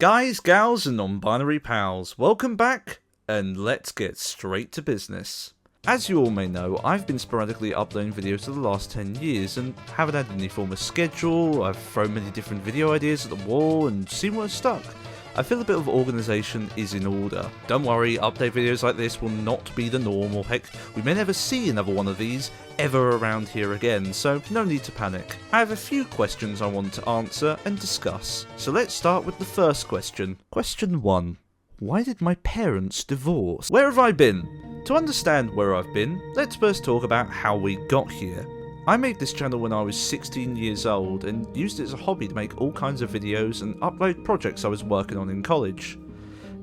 Guys, gals, and non-binary pals, welcome back, and let's get straight to business. As you all may know, I've been sporadically uploading videos for the last 10 years and haven't had any form of schedule. I've thrown many different video ideas at the wall and seen what's stuck. I feel a bit of organisation is in order. Don't worry, update videos like this will not be the norm, or heck, we may never see another one of these ever around here again, so no need to panic. I have a few questions I want to answer and discuss, so let's start with the first question. Question 1. Why did my parents divorce? Where have I been? To understand where I've been, let's first talk about how we got here. I made this channel when I was 16 years old and used it as a hobby to make all kinds of videos and upload projects I was working on in college.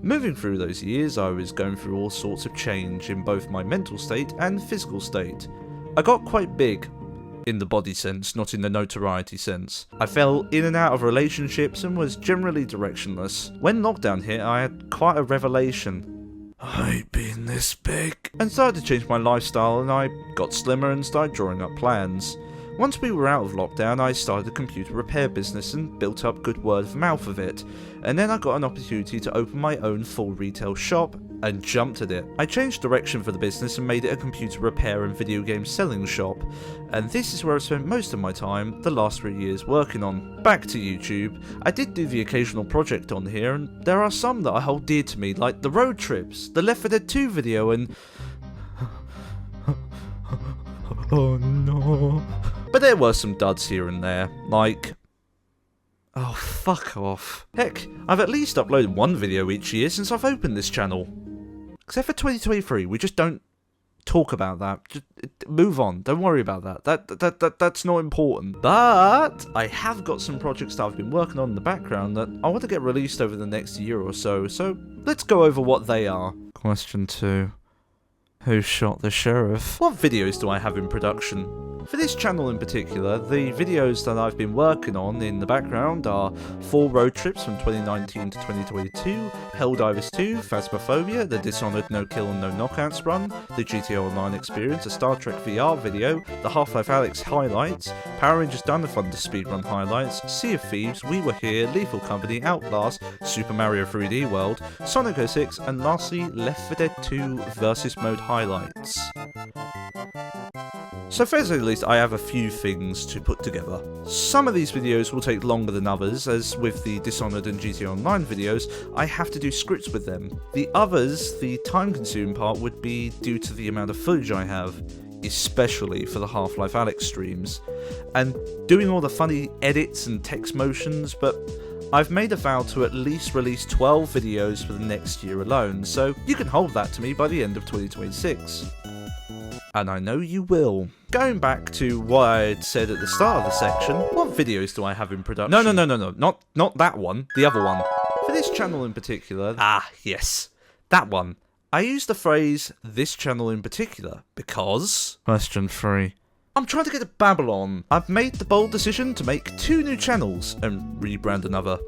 Moving through those years, I was going through all sorts of change in both my mental state and physical state. I got quite big, in the body sense, not in the notoriety sense. I fell in and out of relationships and was generally directionless. When lockdown hit, I had quite a revelation. I hate being this big. And started to change my lifestyle, and I got slimmer and started drawing up plans. Once we were out of lockdown, I started a computer repair business and built up good word of mouth of it. And then I got an opportunity to open my own full retail shop and jumped at it. I changed direction for the business and made it a computer repair and video game selling shop. And this is where I spent most of my time the last 3 years working on. Back to YouTube. I did do the occasional project on here, and there are some that I hold dear to me, like the road trips, the Left 4 Dead 2 video, and oh no. But there were some duds here and there, like, oh fuck off. Heck, I've at least uploaded one video each year since I've opened this channel. Except for 2023, we just don't talk about that. Just move on, don't worry about that. That's not important. But I have got some projects that I've been working on in the background that I want to get released over the next year or so let's go over what they are. Question 2. Who shot the sheriff? What videos do I have in production? For this channel in particular, the videos that I've been working on in the background are 4 road trips from 2019 to 2022, Helldivers 2, Phasmophobia, the Dishonored No Kill and No Knockouts run, the GTA Online experience, a Star Trek VR video, the Half-Life Alyx highlights, Power Rangers Done the Thunder speedrun highlights, Sea of Thieves, We Were Here, Lethal Company, Outlast, Super Mario 3D World, Sonic 06, and lastly Left 4 Dead 2 Versus Mode highlights. So first at least, I have a few things to put together. Some of these videos will take longer than others, as with the Dishonored and GTA Online videos, I have to do scripts with them. The others, the time-consuming part, would be due to the amount of footage I have, especially for the Half-Life Alyx streams, and doing all the funny edits and text motions, but I've made a vow to at least release 12 videos for the next year alone, so you can hold that to me by the end of 2026. And I know you will. Going back to what I had said at the start of the section, what videos do I have in production? No, not that one, the other one. For this channel in particular, yes, that one. I use the phrase, this channel in particular, because... Question 3. I'm trying to get to Babylon. I've made the bold decision to make 2 new channels and rebrand another.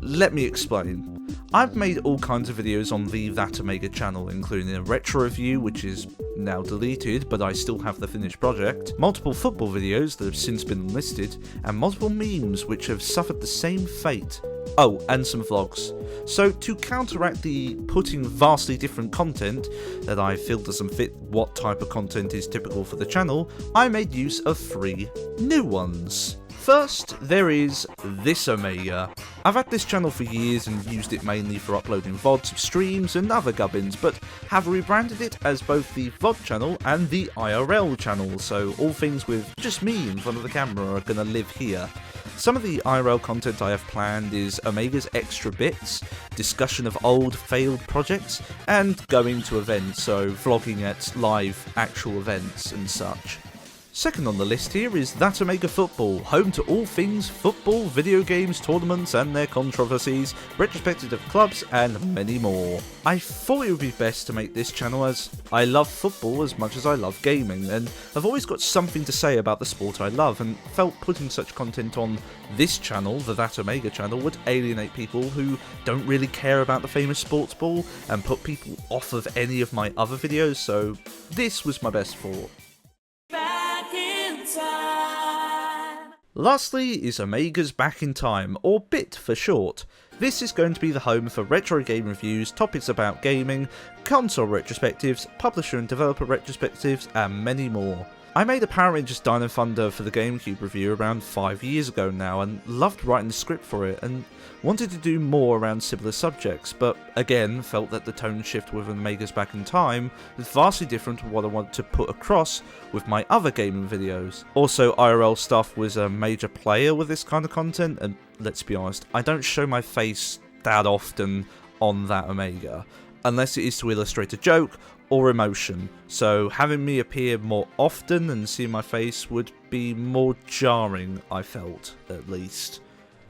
Let me explain. I've made all kinds of videos on the That Omega channel, including a retro review, which is now deleted, but I still have the finished project, multiple football videos that have since been enlisted, and multiple memes which have suffered the same fate. Oh, and some vlogs. So to counteract the putting vastly different content that I feel doesn't fit what type of content is typical for the channel, I made use of 3 new ones. First, there is This Omega. I've had this channel for years and used it mainly for uploading VODs of streams and other gubbins, but have rebranded it as both the VOD channel and the IRL channel, so all things with just me in front of the camera are gonna live here. Some of the IRL content I have planned is Omega's extra bits, discussion of old failed projects, and going to events, so vlogging at live actual events and such. Second on the list here is That Omega Football, home to all things football, video games, tournaments and their controversies, retrospective of clubs and many more. I thought it would be best to make this channel as I love football as much as I love gaming, and I've always got something to say about the sport I love, and felt putting such content on this channel, the That Omega channel, would alienate people who don't really care about the famous sports ball and put people off of any of my other videos, so this was my best thought. Lastly is Omega's Back in Time, or BIT for short. This is going to be the home for retro game reviews, topics about gaming, console retrospectives, publisher and developer retrospectives, and many more. I made a Power Rangers Dino Thunder for the GameCube review around 5 years ago now, and loved writing the script for it, and wanted to do more around similar subjects, but again felt that the tone shift with Omega's Back in Time was vastly different to what I wanted to put across with my other gaming videos. Also, IRL stuff was a major player with this kind of content, and let's be honest, I don't show my face that often on that Omega, unless it is to illustrate a joke or emotion, so having me appear more often and see my face would be more jarring, I felt, at least.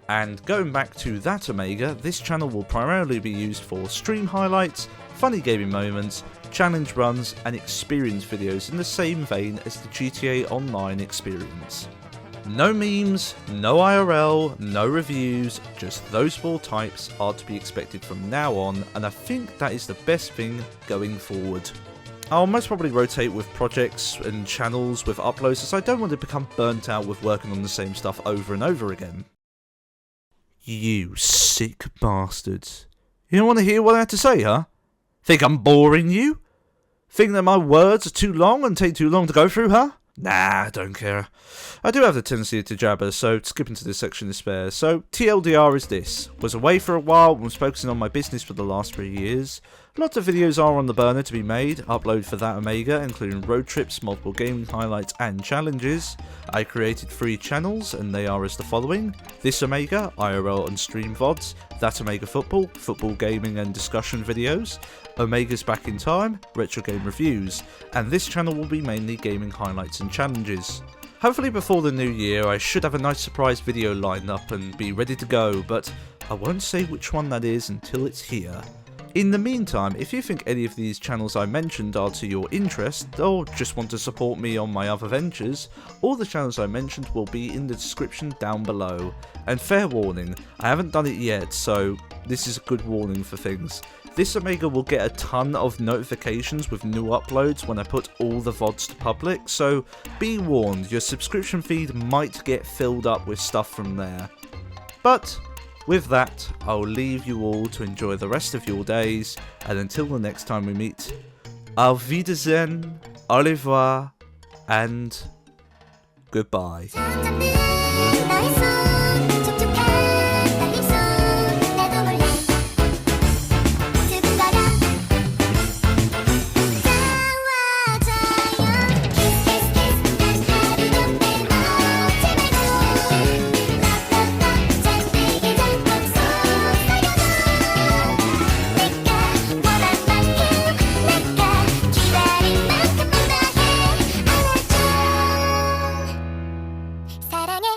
And going back to that Omega, this channel will primarily be used for stream highlights, funny gaming moments, challenge runs, and experience videos in the same vein as the GTA Online experience. No memes, no IRL, no reviews, just those 4 types are to be expected from now on, and I think that is the best thing going forward. I'll most probably rotate with projects and channels with uploads, as I don't want to become burnt out with working on the same stuff over and over again. You sick bastards. You don't want to hear what I have to say, huh? Think I'm boring you? Think that my words are too long and take too long to go through, huh? Nah, I don't care. I do have the tendency to jabber, so skipping to this section is fair. So, TLDR is this. Was away for a while and was focusing on my business for the last 3 years. Lots of videos are on the burner to be made, upload for that Omega, including road trips, multiple gaming highlights and challenges. I created 3 channels, and they are as the following: This Omega, IRL and stream VODs, That Omega Football, football gaming and discussion videos, Omega's Back in Time, retro game reviews, and this channel will be mainly gaming highlights and challenges. Hopefully before the new year I should have a nice surprise video lined up and be ready to go, but I won't say which one that is until it's here. In the meantime, if you think any of these channels I mentioned are to your interest, or just want to support me on my other ventures, all the channels I mentioned will be in the description down below. And fair warning, I haven't done it yet, so this is a good warning for things. This Omega will get a ton of notifications with new uploads when I put all the VODs to public, so be warned, your subscription feed might get filled up with stuff from there. But with that, I'll leave you all to enjoy the rest of your days, and until the next time we meet, auf Wiedersehen, au revoir, and goodbye. 사랑해